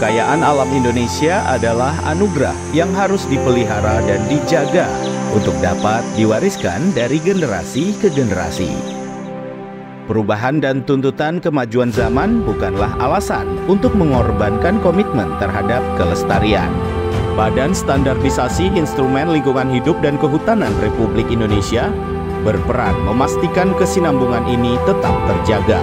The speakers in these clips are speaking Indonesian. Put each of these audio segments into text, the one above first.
Kekayaan alam Indonesia adalah anugerah yang harus dipelihara dan dijaga untuk dapat diwariskan dari generasi ke generasi. Perubahan dan tuntutan kemajuan zaman bukanlah alasan untuk mengorbankan komitmen terhadap kelestarian. Badan Standarisasi Instrumen Lingkungan Hidup dan Kehutanan Republik Indonesia berperan memastikan kesinambungan ini tetap terjaga.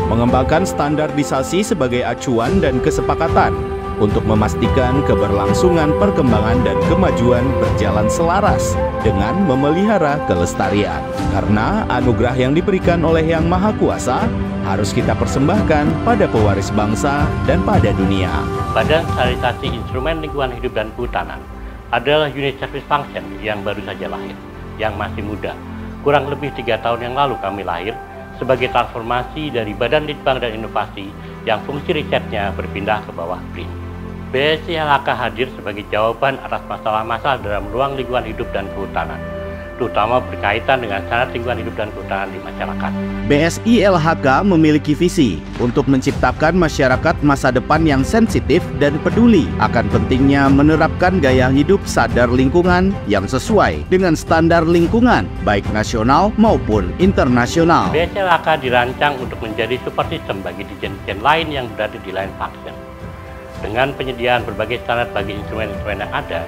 Mengembangkan standarisasi sebagai acuan dan kesepakatan untuk memastikan keberlangsungan perkembangan dan kemajuan berjalan selaras dengan memelihara kelestarian. Karena anugerah yang diberikan oleh Yang Maha Kuasa harus kita persembahkan pada pewaris bangsa dan pada dunia. Badan Standarisasi Instrumen Lingkungan Hidup dan Kehutanan adalah unit service function yang baru saja lahir, yang masih muda. Kurang lebih 3 tahun yang lalu kami lahir sebagai transformasi dari Badan Litbang dan Inovasi yang fungsi risetnya berpindah ke bawah BRIN. BSI LHK hadir sebagai jawaban atas masalah-masalah dalam ruang lingkungan hidup dan kehutanan, terutama berkaitan dengan standar lingkungan hidup dan kehutanan di masyarakat. BSI LHK memiliki visi untuk menciptakan masyarakat masa depan yang sensitif dan peduli akan pentingnya menerapkan gaya hidup sadar lingkungan yang sesuai dengan standar lingkungan, baik nasional maupun internasional. BSI LHK dirancang untuk menjadi super system bagi dijen-dijen lain yang berada di line function. Dengan penyediaan berbagai standar bagi instrumen-instrumen yang ada,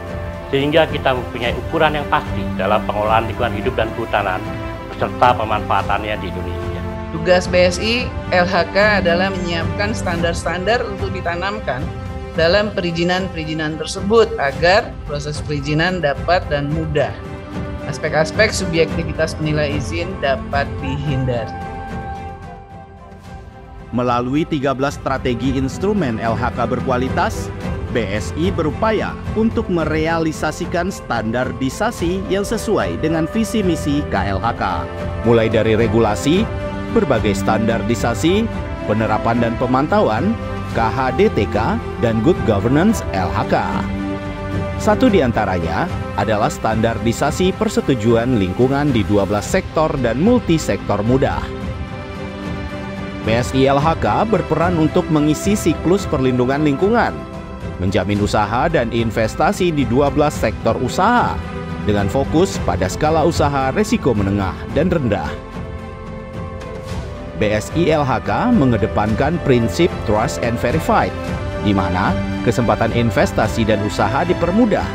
sehingga kita mempunyai ukuran yang pasti dalam pengelolaan lingkungan hidup dan kehutanan beserta pemanfaatannya di Indonesia. Tugas BSI LHK adalah menyiapkan standar-standar untuk ditanamkan dalam perizinan-perizinan tersebut agar proses perizinan dapat dan mudah. Aspek-aspek subjektivitas penilai izin dapat dihindari. Melalui 13 strategi instrumen LHK berkualitas, BSI berupaya untuk merealisasikan standarisasi yang sesuai dengan visi misi KLHK. Mulai dari regulasi, berbagai standarisasi, penerapan dan pemantauan, KHDTK, dan Good Governance LHK. Satu di antaranya adalah standarisasi persetujuan lingkungan di 12 sektor dan multisektor mudah. BSI LHK berperan untuk mengisi siklus perlindungan lingkungan, menjamin usaha dan investasi di 12 sektor usaha, dengan fokus pada skala usaha resiko menengah dan rendah. BSI LHK mengedepankan prinsip Trust and Verified, di mana kesempatan investasi dan usaha dipermudah,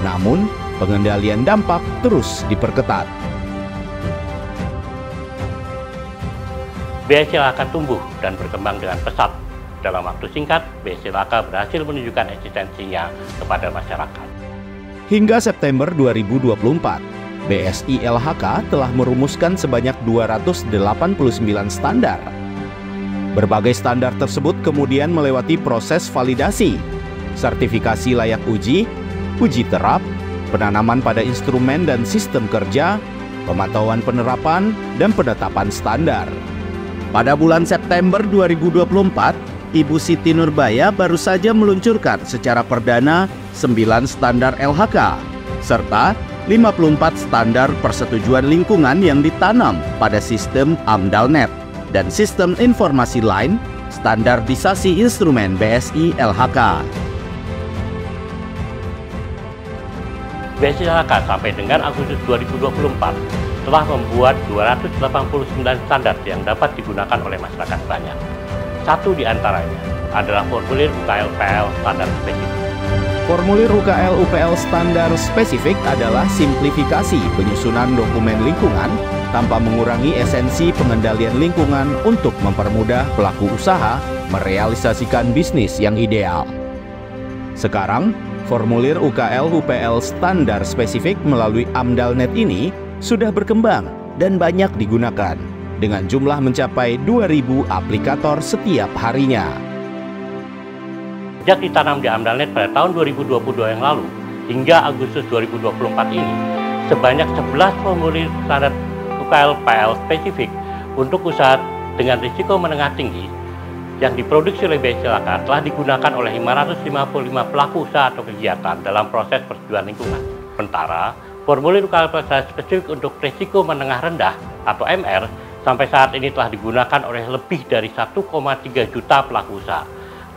namun pengendalian dampak terus diperketat. BSI LHK tumbuh dan berkembang dengan pesat. Dalam waktu singkat, BSI LHK berhasil menunjukkan eksistensinya kepada masyarakat. Hingga September 2024, BSI LHK telah merumuskan sebanyak 289 standar. Berbagai standar tersebut kemudian melewati proses validasi, sertifikasi layak uji, uji terap, penanaman pada instrumen dan sistem kerja, pemantauan penerapan, dan penetapan standar. Pada bulan September 2024, Ibu Siti Nurbaya baru saja meluncurkan secara perdana 9 standar LHK, serta 54 standar persetujuan lingkungan yang ditanam pada sistem AMDALNet dan sistem informasi lain standarisasi instrumen BSI LHK. BSI LHK sampai dengan Agustus 2024 telah membuat 289 standar yang dapat digunakan oleh masyarakat banyak. Satu di antaranya adalah formulir UKL-UPL standar spesifik. Formulir UKL-UPL standar spesifik adalah simplifikasi penyusunan dokumen lingkungan tanpa mengurangi esensi pengendalian lingkungan untuk mempermudah pelaku usaha merealisasikan bisnis yang ideal. Sekarang, formulir UKL-UPL standar spesifik melalui AMDALNet ini sudah berkembang dan banyak digunakan, dengan jumlah mencapai 2.000 aplikator setiap harinya. Sejak ditanam di AMDALNet pada tahun 2022 yang lalu, hingga Agustus 2024 ini, sebanyak 11 formulir standar UKL-UPL spesifik untuk usaha dengan risiko menengah tinggi yang diproduksi oleh BSI LHK telah digunakan oleh 555 pelaku usaha atau kegiatan dalam proses persetujuan lingkungan. Sementara, formulir UKL-UPL spesifik untuk risiko menengah rendah atau MR sampai saat ini telah digunakan oleh lebih dari 1,3 juta pelaku usaha.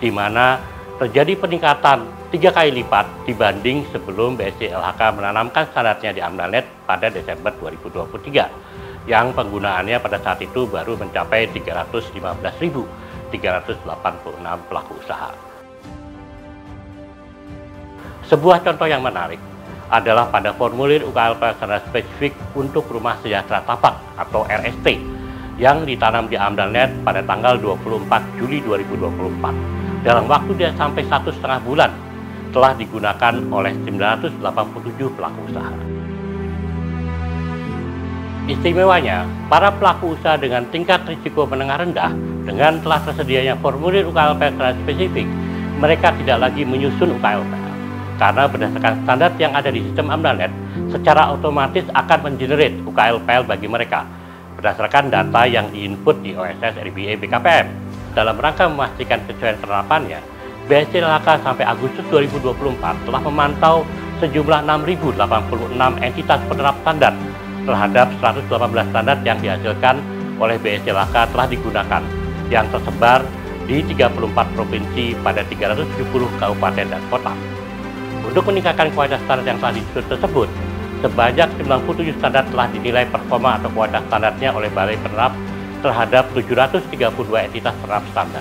di mana terjadi peningkatan 3 kali lipat dibanding sebelum BSI LHK menanamkan standarnya di AMDALNet pada Desember 2023, yang penggunaannya pada saat itu baru mencapai 315.386 pelaku usaha. Sebuah contoh yang menarik adalah pada formulir UKLP standar spesifik untuk Rumah Sejahtera Tapak atau RST yang ditanam di AMDALNet pada tanggal 24 Juli 2024. Dalam waktu dia sampai 1,5 bulan telah digunakan oleh 987 pelaku usaha. Istimewanya, para pelaku usaha dengan tingkat risiko menengah rendah dengan telah tersedianya formulir UKLP standar spesifik, mereka tidak lagi menyusun UKLP. Karena berdasarkan standar yang ada di sistem AMDALNet, secara otomatis akan mengenerate UKLPL bagi mereka berdasarkan data yang diinput di OSS RBA BKPM. Dalam rangka memastikan kesesuaian penerapannya, BSI LHK sampai Agustus 2024 telah memantau sejumlah 6.086 entitas penerap standar terhadap 118 standar yang dihasilkan oleh BSI LHK telah digunakan, yang tersebar di 34 provinsi pada 370 kabupaten dan kota. Untuk meningkatkan kualitas standar yang telah disusun tersebut, sebanyak 97 standar telah dinilai performa atau kualitas standarnya oleh Balai Penerap terhadap 732 entitas penerap standar.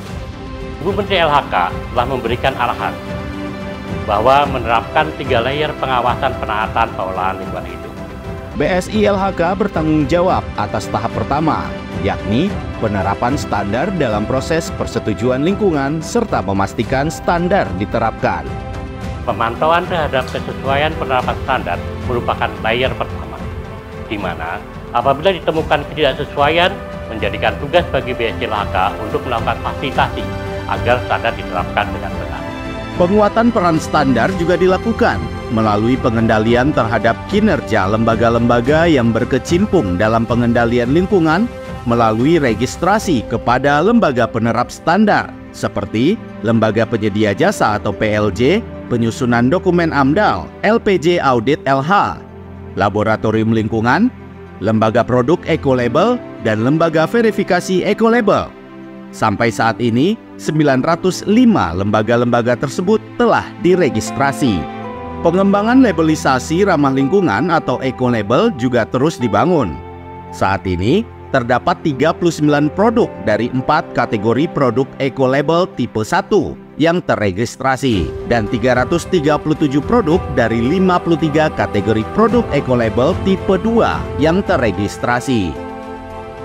Ibu Menteri LHK telah memberikan arahan bahwa menerapkan 3 layer pengawasan penaatan pengelolaan lingkungan hidup. BSI LHK bertanggung jawab atas tahap pertama, yakni penerapan standar dalam proses persetujuan lingkungan serta memastikan standar diterapkan. Pemantauan terhadap kesesuaian penerapan standar merupakan layer pertama, di mana apabila ditemukan ketidaksesuaian, menjadikan tugas bagi BSI LHK untuk melakukan fasilitasi agar standar diterapkan dengan benar. Penguatan peran standar juga dilakukan melalui pengendalian terhadap kinerja lembaga-lembaga yang berkecimpung dalam pengendalian lingkungan melalui registrasi kepada lembaga penerap standar seperti Lembaga Penyedia Jasa atau PLJ, Penyusunan Dokumen AMDAL, LPJ Audit LH, Laboratorium Lingkungan, Lembaga Produk Ecolabel, dan Lembaga Verifikasi Ecolabel. Sampai saat ini, 905 lembaga-lembaga tersebut telah diregistrasi. Pengembangan labelisasi ramah lingkungan atau ecolabel juga terus dibangun. Saat ini, terdapat 39 produk dari 4 kategori produk ecolabel tipe 1 yang terregistrasi dan 337 produk dari 53 kategori produk ecolabel tipe 2 yang terregistrasi.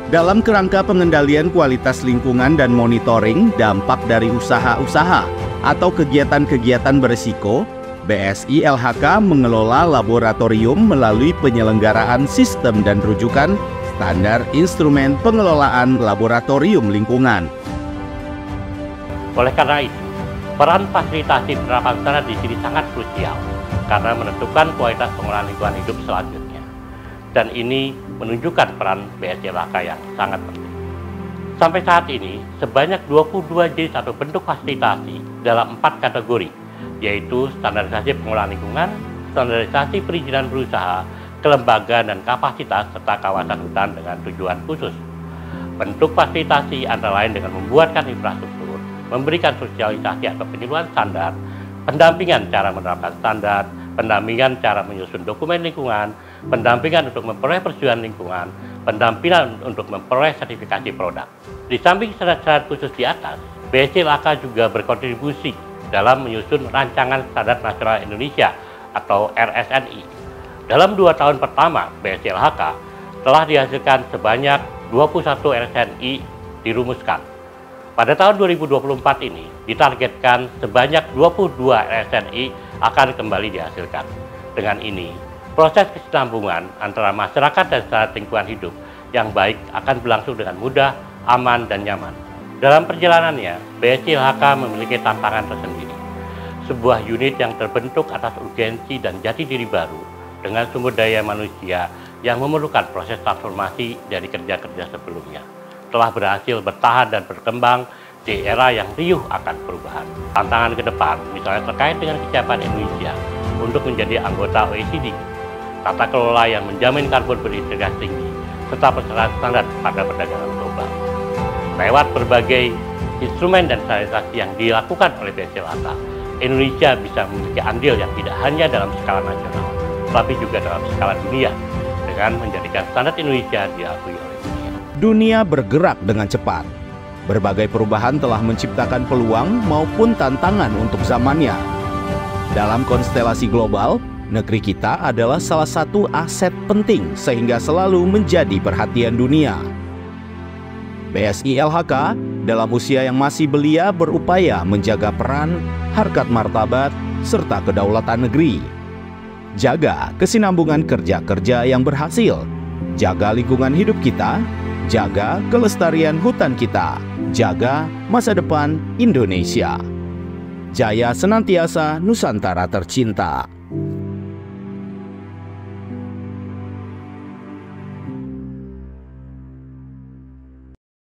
Dalam kerangka pengendalian kualitas lingkungan dan monitoring dampak dari usaha-usaha atau kegiatan-kegiatan berisiko, BSI LHK mengelola laboratorium melalui penyelenggaraan sistem dan rujukan standar instrumen pengelolaan laboratorium lingkungan. Oleh karena itu, peran fasilitasi penerapan standar di sini sangat krusial karena menentukan kualitas pengelolaan lingkungan hidup selanjutnya. Dan ini menunjukkan peran BSI LHK yang sangat penting. Sampai saat ini, sebanyak 22 jenis atau bentuk fasilitasi dalam 4 kategori, yaitu standarisasi pengelolaan lingkungan, standarisasi perizinan berusaha, kelembagaan dan kapasitas, serta kawasan hutan dengan tujuan khusus. Bentuk fasilitasi antara lain dengan membuatkan infrastruktur, memberikan sosialisasi atau penyuluhan standar, pendampingan cara menerapkan standar, pendampingan cara menyusun dokumen lingkungan, pendampingan untuk memperoleh persetujuan lingkungan, pendampingan untuk memperoleh sertifikasi produk. Di samping syarat-syarat khusus di atas, BSI LHK juga berkontribusi dalam menyusun Rancangan Standar Nasional Indonesia atau RSNI. Dalam 2 tahun pertama, BSI LHK telah dihasilkan sebanyak 21 RSNI dirumuskan. Pada tahun 2024 ini, ditargetkan sebanyak 22 RSNI akan kembali dihasilkan. Dengan ini, proses kesinambungan antara masyarakat dan standar lingkungan hidup yang baik akan berlangsung dengan mudah, aman, dan nyaman. Dalam perjalanannya, BSI LHK memiliki tantangan tersendiri. Sebuah unit yang terbentuk atas urgensi dan jati diri baru dengan sumber daya manusia yang memerlukan proses transformasi dari kerja-kerja sebelumnya, telah berhasil bertahan dan berkembang di era yang riuh akan perubahan. Tantangan ke depan misalnya terkait dengan kesiapan Indonesia untuk menjadi anggota OECD, tata kelola yang menjamin karbon berintegritas tinggi, serta persyaratan standar pada perdagangan global. Lewat berbagai instrumen dan sterilisasi yang dilakukan oleh BSI LHK, Indonesia bisa memiliki andil yang tidak hanya dalam skala nasional, tetapi juga dalam skala dunia, dengan menjadikan standar Indonesia diakui oleh dunia. Dunia bergerak dengan cepat. Berbagai perubahan telah menciptakan peluang maupun tantangan untuk zamannya. Dalam konstelasi global, negeri kita adalah salah satu aset penting sehingga selalu menjadi perhatian dunia. BSI LHK dalam usia yang masih belia berupaya menjaga peran, harkat martabat, serta kedaulatan negeri. Jaga kesinambungan kerja-kerja yang berhasil, jaga lingkungan hidup kita, jaga kelestarian hutan kita, jaga masa depan Indonesia. Jaya senantiasa Nusantara tercinta.